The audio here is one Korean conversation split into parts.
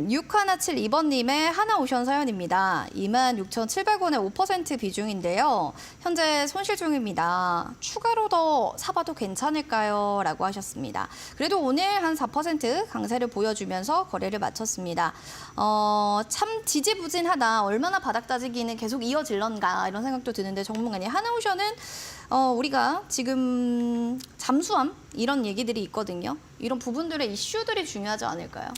6172번님의 하나오션 사연입니다. 26,700원의 5% 비중인데요. 현재 손실 중입니다. 추가로 더 사봐도 괜찮을까요? 라고 하셨습니다. 그래도 오늘 한 4% 강세를 보여주면서 거래를 마쳤습니다. 참 지지부진하다. 얼마나 바닥 다지기는 계속 이어질런가 이런 생각도 드는데 전문가님, 하나오션은 우리가 지금 잠수함 이런 얘기들이 있거든요. 이런 부분들의 이슈들이 중요하지 않을까요?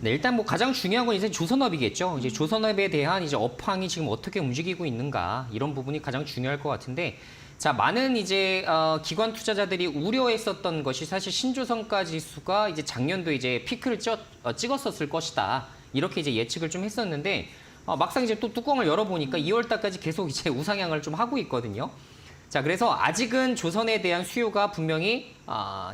네, 일단 뭐 가장 중요한 건 이제 조선업이겠죠. 이제 조선업에 대한 이제 업황이 지금 어떻게 움직이고 있는가 이런 부분이 가장 중요할 것 같은데, 자, 많은 이제 기관 투자자들이 우려했었던 것이 사실 신조성가 지수가 이제 작년도 이제 피크를 찍었었을 것이다. 이렇게 이제 예측을 좀 했었는데 막상 이제 또 뚜껑을 열어보니까 2월 달까지 계속 이제 우상향을 좀 하고 있거든요. 자, 그래서 아직은 조선에 대한 수요가 분명히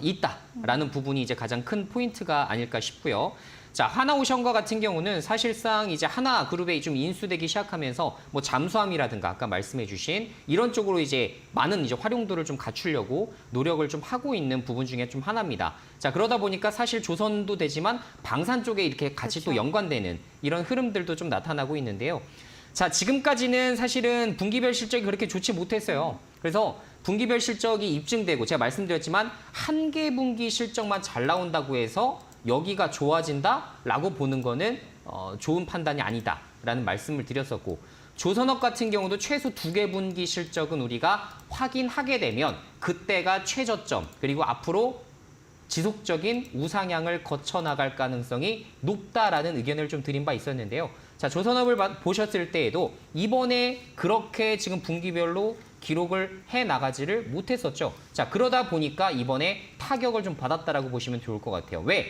있다라는 부분이 이제 가장 큰 포인트가 아닐까 싶고요. 자, 하나오션과 같은 경우는 사실상 이제 하나그룹에 좀 인수되기 시작하면서 뭐 잠수함이라든가 아까 말씀해주신 이런 쪽으로 이제 많은 이제 활용도를 좀 갖추려고 노력을 좀 하고 있는 부분 중에 좀 하나입니다. 자, 그러다 보니까 사실 조선도 되지만 방산 쪽에 이렇게 같이 그렇죠. 또 연관되는 이런 흐름들도 좀 나타나고 있는데요. 자, 지금까지는 사실은 분기별 실적이 그렇게 좋지 못했어요. 그래서 분기별 실적이 입증되고 제가 말씀드렸지만 한 개 분기 실적만 잘 나온다고 해서 여기가 좋아진다라고 보는 거는 좋은 판단이 아니다라는 말씀을 드렸었고, 조선업 같은 경우도 최소 2개 분기 실적은 우리가 확인하게 되면 그때가 최저점, 그리고 앞으로 지속적인 우상향을 거쳐 나갈 가능성이 높다라는 의견을 좀 드린 바 있었는데요. 자, 조선업을 보셨을 때에도 이번에 그렇게 지금 분기별로 기록을 해 나가지를 못했었죠. 자, 그러다 보니까 이번에 타격을 좀 받았다라고 보시면 좋을 것 같아요. 왜?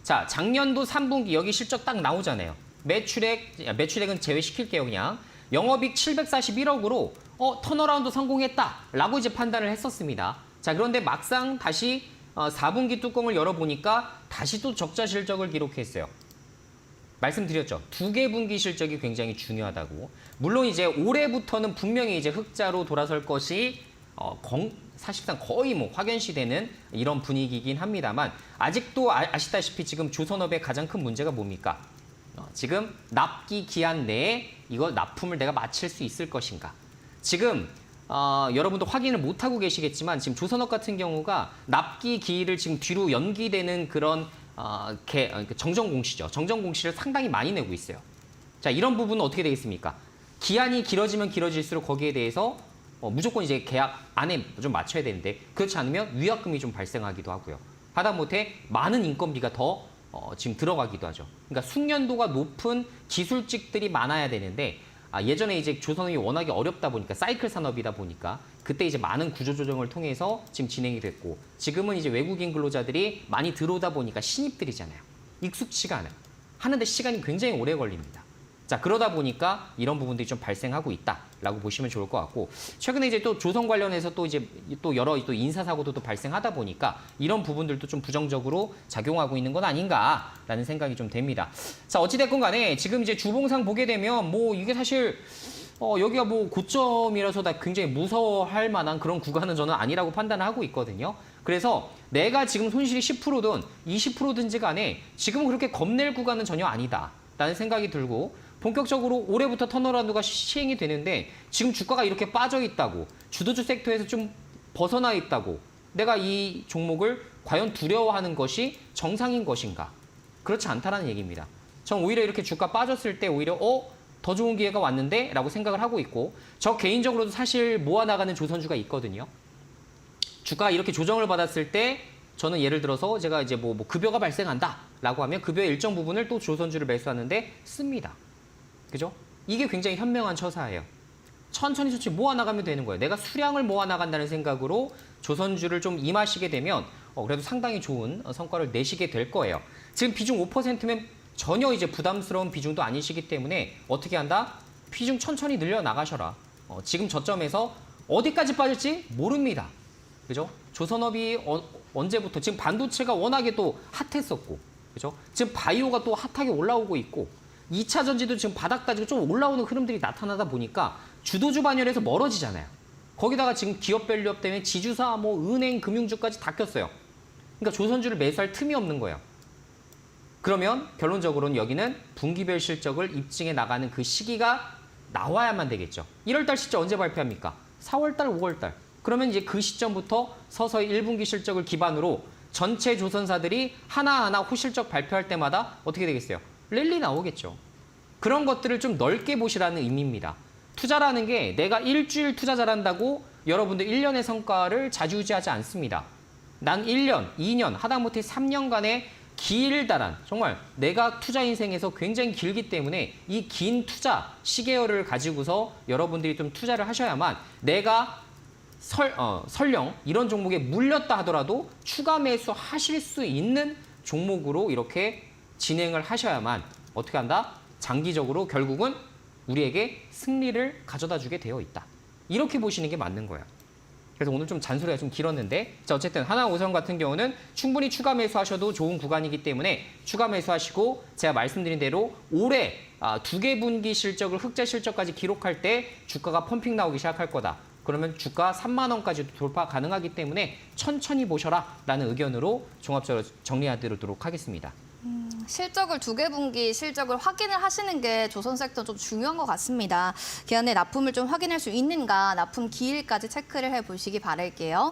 자, 작년도 3분기 여기 실적 딱 나오잖아요. 매출액은 제외시킬게요, 그냥. 영업이익 741억으로 턴어라운드 성공했다라고 이제 판단을 했었습니다. 자, 그런데 막상 다시 4분기 뚜껑을 열어보니까 다시 또 적자 실적을 기록했어요. 말씀드렸죠. 2개 분기 실적이 굉장히 중요하다고. 물론 이제 올해부터는 분명히 이제 흑자로 돌아설 것이 사실상 거의 뭐 확연시되는 이런 분위기이긴 합니다만, 아직도 아시다시피 지금 조선업의 가장 큰 문제가 뭡니까? 지금 납기 기한 내에 이거 납품을 내가 마칠 수 있을 것인가? 지금 여러분도 확인을 못하고 계시겠지만 지금 조선업 같은 경우가 납기 기일을 지금 뒤로 연기되는 그런 정정 공시죠. 정정 공시를 상당히 많이 내고 있어요. 자, 이런 부분은 어떻게 되겠습니까? 기한이 길어지면 길어질수록 거기에 대해서 무조건 이제 계약 안에 좀 맞춰야 되는데, 그렇지 않으면 위약금이 좀 발생하기도 하고요. 하다못해 많은 인건비가 더 지금 들어가기도 하죠. 그러니까 숙련도가 높은 기술직들이 많아야 되는데, 예전에 이제 조선업이 워낙에 어렵다 보니까 사이클 산업이다 보니까 그때 이제 많은 구조조정을 통해서 지금 진행이 됐고, 지금은 이제 외국인 근로자들이 많이 들어오다 보니까 신입들이잖아요. 익숙치가 않아요. 하는데 시간이 굉장히 오래 걸립니다. 자, 그러다 보니까 이런 부분들이 좀 발생하고 있다라고 보시면 좋을 것 같고, 최근에 이제 또 조선 관련해서 또 이제 또 여러 또 인사사고도 또 발생하다 보니까 이런 부분들도 좀 부정적으로 작용하고 있는 건 아닌가라는 생각이 좀 됩니다. 자, 어찌됐건 간에 지금 이제 주봉상 보게 되면 뭐 이게 사실 여기가 뭐 고점이라서 다 굉장히 무서워할 만한 그런 구간은 저는 아니라고 판단하고 있거든요. 그래서 내가 지금 손실이 10%든 20%든지 간에 지금은 그렇게 겁낼 구간은 전혀 아니다라는 생각이 들고, 본격적으로 올해부터 턴어라운드가 시행이 되는데 지금 주가가 이렇게 빠져 있다고, 주도주 섹터에서 좀 벗어나 있다고 내가 이 종목을 과연 두려워하는 것이 정상인 것인가? 그렇지 않다라는 얘기입니다. 전 오히려 이렇게 주가 빠졌을 때 오히려 더 좋은 기회가 왔는데 라고 생각을 하고 있고, 저 개인적으로도 사실 모아나가는 조선주가 있거든요. 주가가 이렇게 조정을 받았을 때 저는 예를 들어서 제가 이제 뭐 급여가 발생한다라고 하면 급여의 일정 부분을 또 조선주를 매수하는데 씁니다. 그죠? 이게 굉장히 현명한 처사예요. 천천히 모아나가면 되는 거예요. 내가 수량을 모아나간다는 생각으로 조선주를 좀 임하시게 되면 그래도 상당히 좋은 성과를 내시게 될 거예요. 지금 비중 5%면 전혀 이제 부담스러운 비중도 아니시기 때문에 어떻게 한다? 비중 천천히 늘려나가셔라. 지금 저점에서 어디까지 빠질지 모릅니다. 그죠? 조선업이 언제부터, 지금 반도체가 워낙에 또 핫했었고, 그죠? 지금 바이오가 또 핫하게 올라오고 있고, 2차 전지도 지금 바닥 다지고 좀 올라오는 흐름들이 나타나다 보니까 주도주 반열에서 멀어지잖아요. 거기다가 지금 기업 밸류업 때문에 지주사, 뭐 은행, 금융주까지 다 꼈어요. 그러니까 조선주를 매수할 틈이 없는 거예요. 그러면 결론적으로는 여기는 분기별 실적을 입증해 나가는 그 시기가 나와야만 되겠죠. 1월달 실적 언제 발표합니까? 4월달, 5월달. 그러면 이제 그 시점부터 서서히 1분기 실적을 기반으로 전체 조선사들이 하나하나 호실적 발표할 때마다 어떻게 되겠어요? 랠리 나오겠죠. 그런 것들을 좀 넓게 보시라는 의미입니다. 투자라는 게 내가 일주일 투자 잘한다고 여러분들 1년의 성과를 좌지우지하지 않습니다. 난 1년, 2년, 하다못해 3년간의 길다란 정말 내가 투자 인생에서 굉장히 길기 때문에 이 긴 투자 시계열을 가지고서 여러분들이 좀 투자를 하셔야만 내가 설령 이런 종목에 물렸다 하더라도 추가 매수 하실 수 있는 종목으로 이렇게 진행을 하셔야만 어떻게 한다? 장기적으로 결국은 우리에게 승리를 가져다 주게 되어 있다. 이렇게 보시는 게 맞는 거예요. 그래서 오늘 좀 잔소리가 좀 길었는데 자 어쨌든 하나오션 같은 경우는 충분히 추가 매수하셔도 좋은 구간이기 때문에 추가 매수하시고 제가 말씀드린 대로 올해 2개 분기 실적을 흑자 실적까지 기록할 때 주가가 펌핑 나오기 시작할 거다. 그러면 주가 3만 원까지도 돌파 가능하기 때문에 천천히 보셔라라는 의견으로 종합적으로 정리하도록 하겠습니다. 실적을 2개 분기 실적을 확인을 하시는 게 조선섹터 좀 중요한 것 같습니다. 기한내 납품을 좀 확인할 수 있는가, 납품 기일까지 체크를 해보시기 바랄게요.